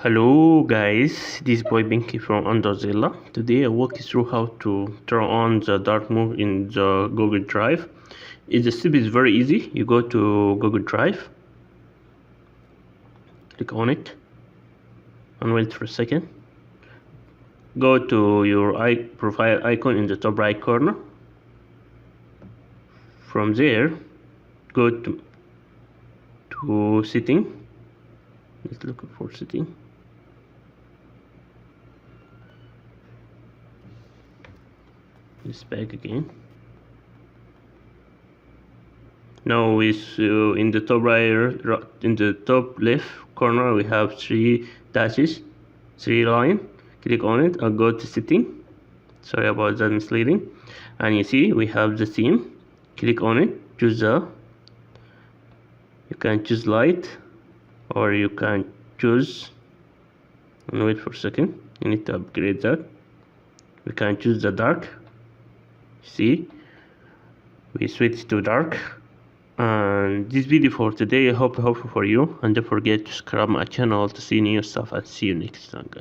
Hello guys, this is boy Binky from Androzilla. Today I walk you through how to turn on the dark mode in the Google Drive. The step is very easy. You go to Google Drive, click on it and wait for a second. Go to your profile icon in the top right corner. From there, go to setting. Let's look for setting. This back again. Now is in the top in the top left corner we have three dashes, three line. Click on it and go to setting. Sorry about that misleading. And you see we have the theme. Click on it. Choose you can choose light, or you can choose. And wait for a second. You need to upgrade that. We can choose the dark. See, we switch to dark. And this video for today I hope helpful for you, and don't forget to subscribe my channel to see new stuff, and see you next time guys.